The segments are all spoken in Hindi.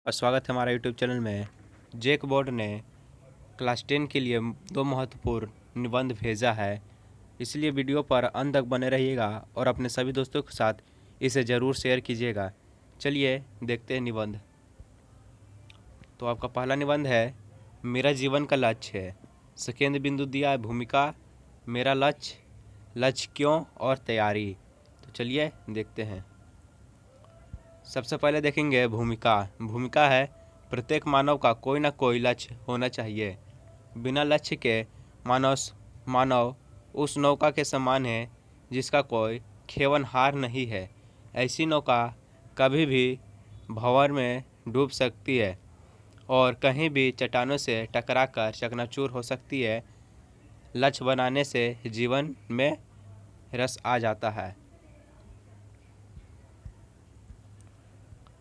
और स्वागत है हमारा यूट्यूब चैनल में। जैक बोर्ड ने क्लास 10 के लिए दो महत्वपूर्ण निबंध भेजा है, इसलिए वीडियो पर अंत तक बने रहिएगा और अपने सभी दोस्तों के साथ इसे ज़रूर शेयर कीजिएगा। चलिए देखते हैं निबंध। तो आपका पहला निबंध है, मेरा जीवन का लक्ष्य है। सेकेंड बिंदु दिया है भूमिका, मेरा लक्ष्य, लक्ष्य क्यों और तैयारी। तो चलिए देखते हैं। सबसे पहले देखेंगे भूमिका। भूमिका है, प्रत्येक मानव का कोई ना कोई लक्ष्य होना चाहिए। बिना लक्ष्य के मानव उस नौका के समान है जिसका कोई खेवनहार नहीं है। ऐसी नौका कभी भी भंवर में डूब सकती है और कहीं भी चट्टानों से टकराकर चकनाचूर हो सकती है। लक्ष्य बनाने से जीवन में रस आ जाता है।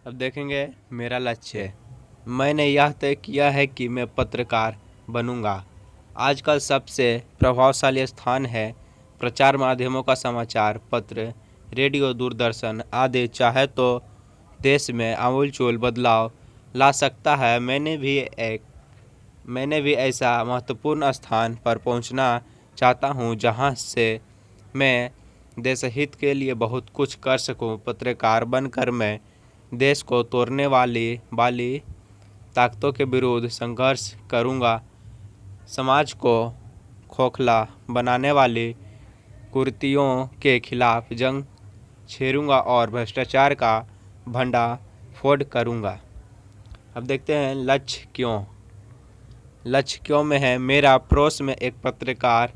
अब देखेंगे मेरा लक्ष्य। मैंने यह तय किया है कि मैं पत्रकार बनूंगा। आजकल सबसे प्रभावशाली स्थान है प्रचार माध्यमों का समाचार पत्र, रेडियो, दूरदर्शन आदि चाहे तो देश में आमूलचूल बदलाव ला सकता है। मैंने भी ऐसा महत्वपूर्ण स्थान पर पहुंचना चाहता हूं जहां से मैं देश हित के लिए बहुत कुछ कर सकूं। पत्रकार बनकर मैं देश को तोड़ने वाली ताकतों के विरुद्ध संघर्ष करूंगा, समाज को खोखला बनाने वाली कुरीतियों के खिलाफ जंग छेड़ूंगा और भ्रष्टाचार का भंडाफोड़ करूंगा। अब देखते हैं लक्ष्य क्यों। लक्ष्य क्यों में है, मेरा पड़ोस में एक पत्रकार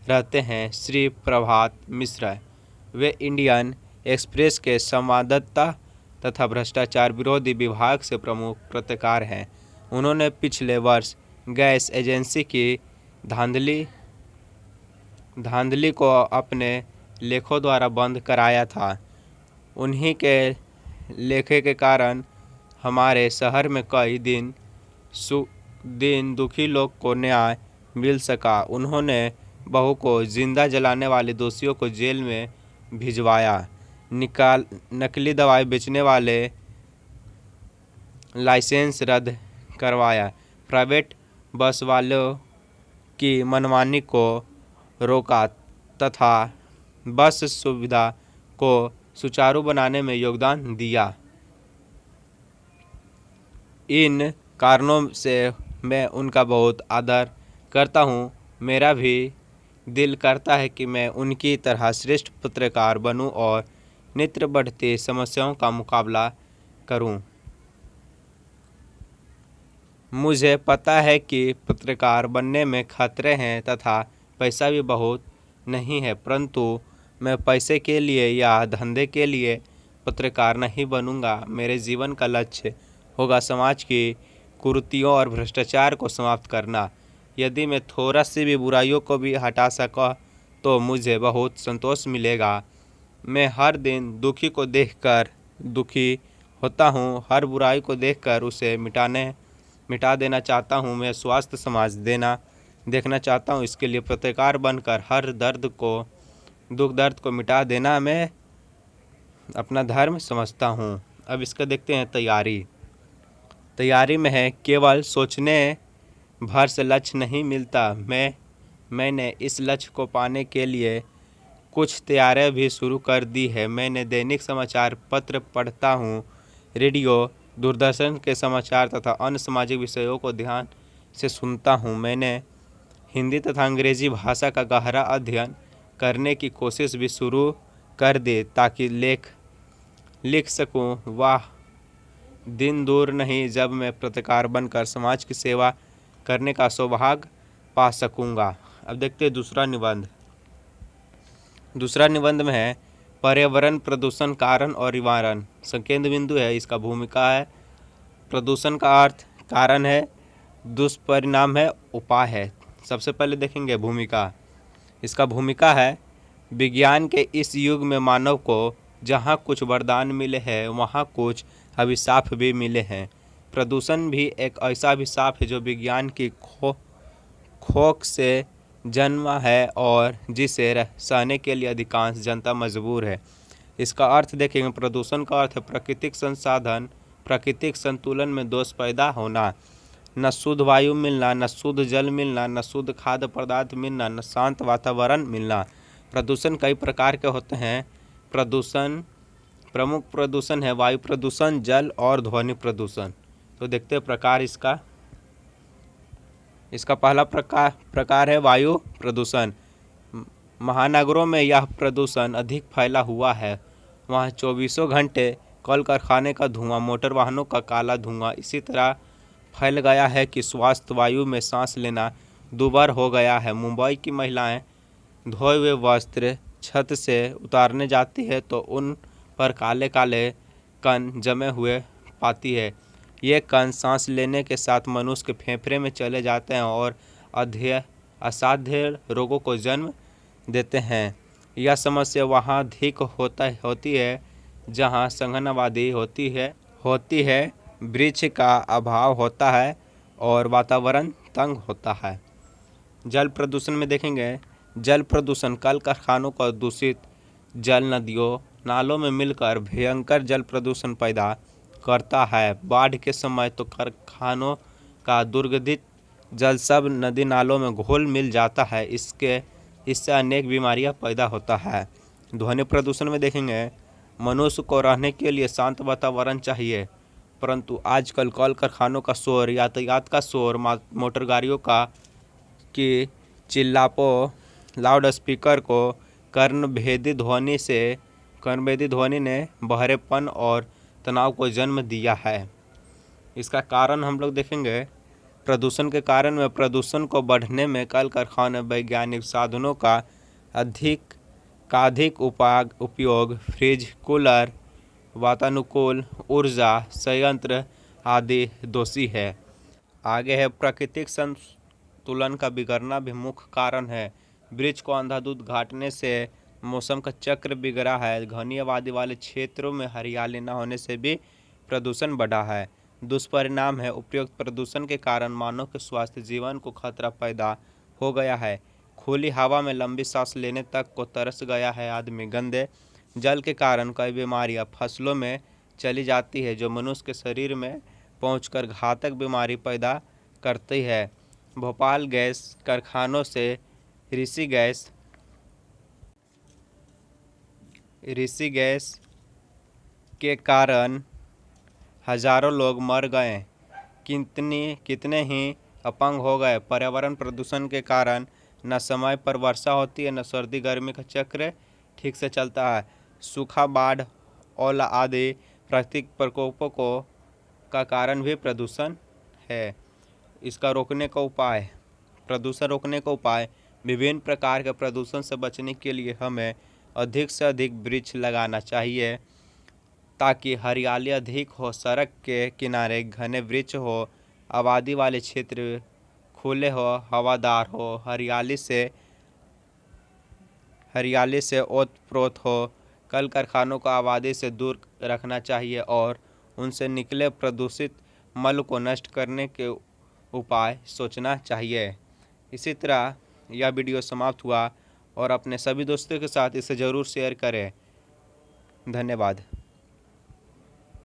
रहते हैं, श्री प्रभात मिश्रा। वे इंडियन एक्सप्रेस के संवाददाता तथा भ्रष्टाचार विरोधी विभाग से प्रमुख पत्रकार हैं। उन्होंने पिछले वर्ष गैस एजेंसी की धांधली को अपने लेखों द्वारा बंद कराया था। उन्हीं के लेखे के कारण हमारे शहर में कई दिन दुखी लोग को न्याय मिल सका। उन्होंने बहू को जिंदा जलाने वाले दोषियों को जेल में भिजवाया, नकली दवाई बेचने वाले लाइसेंस रद्द करवाया, प्राइवेट बस वालों की मनमानी को रोका तथा बस सुविधा को सुचारू बनाने में योगदान दिया। इन कारणों से मैं उनका बहुत आदर करता हूँ। मेरा भी दिल करता है कि मैं उनकी तरह श्रेष्ठ पत्रकार बनूं और नित्य बढ़ती समस्याओं का मुकाबला करूं। मुझे पता है कि पत्रकार बनने में खतरे हैं तथा पैसा भी बहुत नहीं है, परंतु मैं पैसे के लिए या धंधे के लिए पत्रकार नहीं बनूंगा। मेरे जीवन का लक्ष्य होगा समाज की कुरीतियों और भ्रष्टाचार को समाप्त करना। यदि मैं थोड़ा सी भी बुराइयों को भी हटा सका तो मुझे बहुत संतोष मिलेगा। मैं हर दिन दुखी को देखकर दुखी होता हूँ, हर बुराई को देखकर उसे मिटा देना चाहता हूँ। मैं स्वस्थ समाज देखना चाहता हूँ। इसके लिए पत्रकार बनकर हर दुख दर्द को मिटा देना मैं अपना धर्म समझता हूँ। अब इसका देखते हैं तैयारी में है, केवल सोचने भर से लक्ष्य नहीं मिलता। मैंने इस लक्ष्य को पाने के लिए कुछ तैयारियां भी शुरू कर दी है। मैंने दैनिक समाचार पत्र पढ़ता हूँ, रेडियो, दूरदर्शन के समाचार तथा अन्य सामाजिक विषयों को ध्यान से सुनता हूँ। मैंने हिंदी तथा अंग्रेजी भाषा का गहरा अध्ययन करने की कोशिश भी शुरू कर दी ताकि लिख सकूँ। वह दिन दूर नहीं जब मैं पत्रकार बनकर समाज की सेवा करने का सौभाग्य पा सकूँगा। अब देखते हैं दूसरा निबंध में है, पर्यावरण प्रदूषण कारण और निवारण। संकेंद्र बिंदु है, इसका भूमिका है। प्रदूषण का अर्थ कारण है, दुष्परिणाम है, उपाय है। सबसे पहले देखेंगे भूमिका। इसका भूमिका है, विज्ञान के इस युग में मानव को जहाँ कुछ वरदान मिले हैं वहाँ कुछ अभिशाप भी मिले हैं। प्रदूषण भी एक ऐसा अभिशाप है जो विज्ञान की खोख से जन्मा है और जिसे सहने के लिए अधिकांश जनता मजबूर है। इसका अर्थ देखेंगे, प्रदूषण का अर्थ है प्राकृतिक संतुलन में दोष पैदा होना, न शुद्ध वायु मिलना, न शुद्ध जल मिलना, न शुद्ध खाद्य पदार्थ मिलना, न शांत वातावरण मिलना। प्रदूषण कई प्रकार के होते हैं। प्रमुख प्रदूषण है वायु प्रदूषण, जल और ध्वनि प्रदूषण। तो देखते हैं प्रकार इसका पहला प्रकार है वायु प्रदूषण। महानगरों में यह प्रदूषण अधिक फैला हुआ है। वहाँ 24 घंटे कल कारखाने का धुआं, मोटर वाहनों का काला धुआं इसी तरह फैल गया है कि स्वास्थ्य वायु में सांस लेना दूभर हो गया है। मुंबई की महिलाएं धोए हुए वस्त्र छत से उतारने जाती है तो उन पर काले काले कण जमे हुए पाती है। ये कण सांस लेने के साथ मनुष्य के फेफड़े में चले जाते हैं और असाध्य रोगों को जन्म देते हैं। यह समस्या वहाँ अधिक होती है जहाँ सघन आबादी होती है, वृक्ष का अभाव होता है और वातावरण तंग होता है। जल प्रदूषण में देखेंगे, जल प्रदूषण कल कारखानों का दूषित जल नदियों नालों में मिलकर भयंकर जल प्रदूषण पैदा करता है। बाढ़ के समय तो कारखानों का दुर्गंधित जल सब नदी नालों में घुल मिल जाता है। इससे अनेक बीमारियां पैदा होता है। ध्वनि प्रदूषण में देखेंगे, मनुष्य को रहने के लिए शांत वातावरण चाहिए, परंतु आजकल कल कारखानों का शोर, यातायात का शोर, मोटर गाड़ियों की चिल्लापों, लाउड स्पीकर को कर्णभेदी ध्वनि ने बहरेपन और तनाव को जन्म दिया है। इसका कारण हम लोग देखेंगे, प्रदूषण के कारण में प्रदूषण को बढ़ने में कल कारखाने, वैज्ञानिक साधनों का अधिक उपयोग, फ्रिज, कूलर, वातानुकूल ऊर्जा संयंत्र आदि दोषी है। आगे है प्राकृतिक संतुलन का बिगड़ना भी मुख्य कारण है। वृक्ष को अंधाधुंध काटने से मौसम का चक्र बिगड़ा है। घनी आबादी वाले क्षेत्रों में हरियाली न होने से भी प्रदूषण बढ़ा है। दुष्परिणाम है उपयुक्त प्रदूषण के कारण मानव के स्वास्थ्य जीवन को खतरा पैदा हो गया है। खुली हवा में लंबी सांस लेने तक को तरस गया है आदमी। गंदे जल के कारण कई बीमारियां फसलों में चली जाती है जो मनुष्य के शरीर में पहुंचकर घातक बीमारी पैदा करती है। भोपाल गैस कारखानों से ऋषि गैस के कारण हजारों लोग मर गए, कितने ही अपंग हो गए। पर्यावरण प्रदूषण के कारण न समय पर वर्षा होती है, न सर्दी गर्मी का चक्र ठीक से चलता है। सूखा, बाढ़, ओला आदि प्राकृतिक प्रकोपों का कारण भी प्रदूषण है। इसका प्रदूषण रोकने का उपाय विभिन्न प्रकार के प्रदूषण से बचने के लिए हमें अधिक से अधिक वृक्ष लगाना चाहिए ताकि हरियाली अधिक हो, सड़क के किनारे घने वृक्ष हो, आबादी वाले क्षेत्र खुले हो, हवादार हो, हरियाली से ओत-प्रोत हो। कल कारखानों को आबादी से दूर रखना चाहिए और उनसे निकले प्रदूषित मल को नष्ट करने के उपाय सोचना चाहिए। इसी तरह यह वीडियो समाप्त हुआ और अपने सभी दोस्तों के साथ इसे ज़रूर शेयर करें। धन्यवाद।